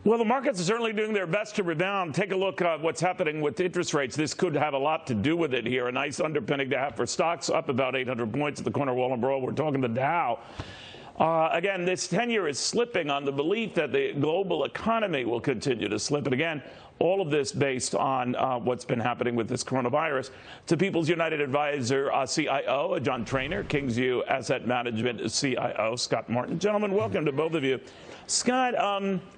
Well, the markets are certainly doing their best to rebound. Take a look at what's happening with interest rates. This could have a lot to do with it here. A nice underpinning to have for stocks, up about 800 points at the corner wall and Bro. We're talking the Dow. Again, this 10-year is slipping on the belief that the global economy will continue to slip. And again, all of this based on what's been happening with this coronavirus. To People's United Advisor CIO, John Trainer, Kingsview Asset Management CIO, Scott Martin. Gentlemen, welcome to both of you. Scott,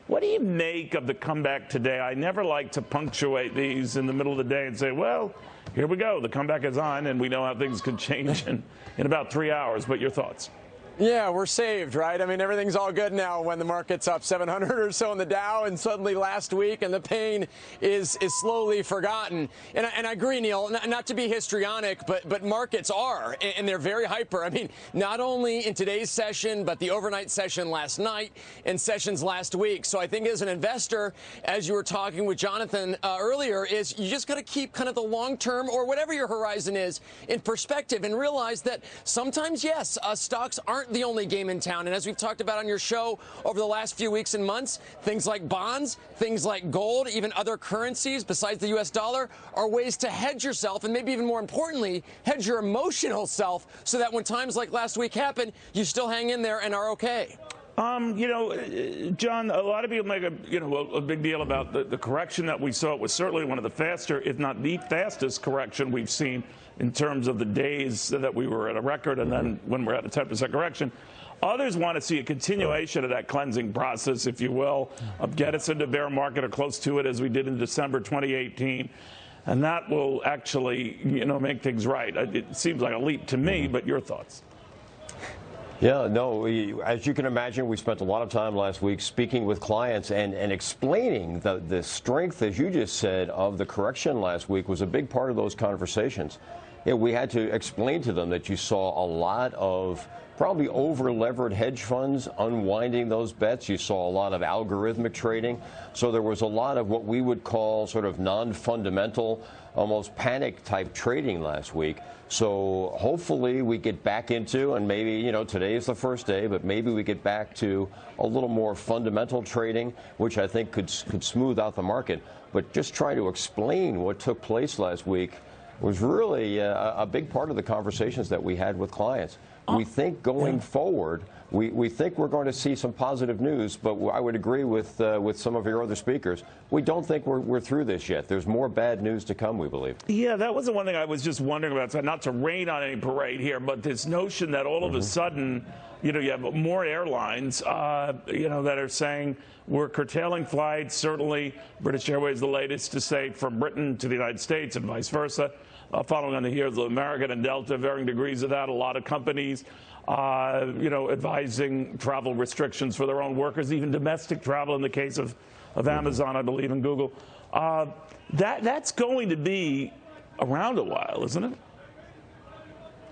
what do you make of the comeback today? I never like to punctuate these in the middle of the day and say, well, here we go. The comeback is on, and we know how things could change in about 3 hours. But your thoughts? Yeah, we're saved, right? I mean, everything's all good now when the market's up 700 or so in the Dow, and suddenly last week, and the pain is slowly forgotten. And I agree, Neil, not to be histrionic, but markets are, and they're very hyper. I mean, not only in today's session, but the overnight session last night and sessions last week. So I think as an investor, as you were talking with Jonathan earlier, is you just got to keep kind of the long-term or whatever your horizon is in perspective and realize that sometimes, yes, stocks aren't the only game in town. And as we've talked about on your show over the last few weeks and months, things like bonds, things like gold, even other currencies besides the U.S. dollar are ways to hedge yourself, and maybe even more importantly, hedge your emotional self so that when times like last week happen, you still hang in there and are okay. John, a lot of people make a big deal about the correction that we saw. It was certainly one of the faster, if not the fastest correction we've seen in terms of the days that we were at a record and then when we're at a 10% correction. Others want to see a continuation of that cleansing process, if you will, of get us into bear market or close to it as we did in December 2018. And that will actually, make things right. It seems like a leap to me, but your thoughts? Yeah, no, as you can imagine, we spent a lot of time last week speaking with clients and explaining the strength, as you just said, of the correction last week was a big part of those conversations. We had to explain to them that you saw a lot of probably over-levered hedge funds unwinding those bets. You saw a lot of algorithmic trading. So there was a lot of what we would call sort of non-fundamental, almost panic-type trading last week. So hopefully we get back into, and maybe, today is the first day, but maybe we get back to a little more fundamental trading, which I think could smooth out the market. But just trying to explain what took place last week was really a big part of the conversations that we had with clients. We think going forward, we think we're going to see some positive news, but I would agree with some of your other speakers. We don't think we're through this yet. There's more bad news to come, we believe. Yeah, that was the one thing I was just wondering about. So not to rain on any parade here, but this notion that all of a sudden, you have more airlines, that are saying we're curtailing flights. Certainly, British Airways, the latest to say from Britain to the United States and vice versa. Following on the heels of American and Delta, varying degrees of that. A lot of companies, advising travel restrictions for their own workers, even domestic travel in the case of Amazon, I believe, and Google. That's going to be around a while, isn't it?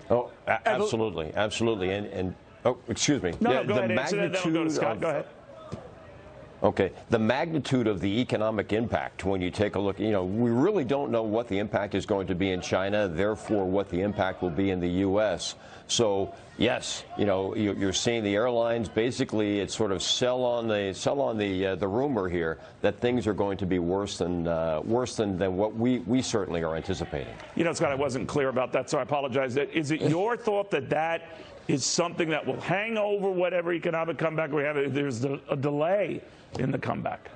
Oh, absolutely, absolutely. And oh, excuse me. No, go ahead. Then we'll go to Scott. Go ahead. Okay. The magnitude of the economic impact, when you take a look, we really don't know what the impact is going to be in China, therefore what the impact will be in the U.S. So, yes, you're seeing the airlines, basically it's sort of sell on the rumor here that things are going to be worse than what we certainly are anticipating. Scott, I wasn't clear about that, so I apologize. Is it your thought that is something that will hang over whatever economic comeback we have? There's a delay in the comeback.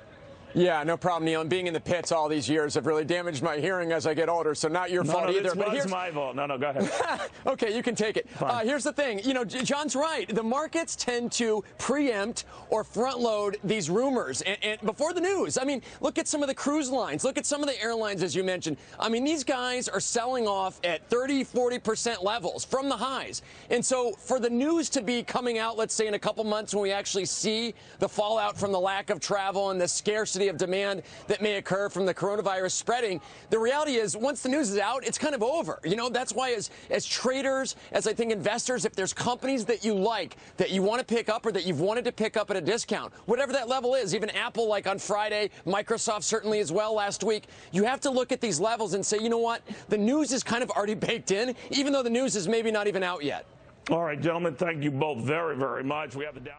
Yeah, no problem, Neil. And being in the pits all these years have really damaged my hearing as I get older, so not your fault either. But it's my fault. No, go ahead. Okay, you can take it. Here's the thing. John's right. The markets tend to preempt or front-load these rumors and before the news. I mean, look at some of the cruise lines. Look at some of the airlines, as you mentioned. I mean, these guys are selling off at 30, 40% levels from the highs. And so for the news to be coming out, let's say in a couple months when we actually see the fallout from the lack of travel and the scarcity of demand that may occur from the coronavirus spreading, the reality is once the news is out, it's kind of over. That's why as traders, as I think investors, if there's companies that you like, that you want to pick up or that you've wanted to pick up at a discount, whatever that level is, even Apple like on Friday, Microsoft certainly as well last week, you have to look at these levels and say, you know what, the news is kind of already baked in, even though the news is maybe not even out yet. All right, gentlemen, thank you both very, very much. We have the Dow.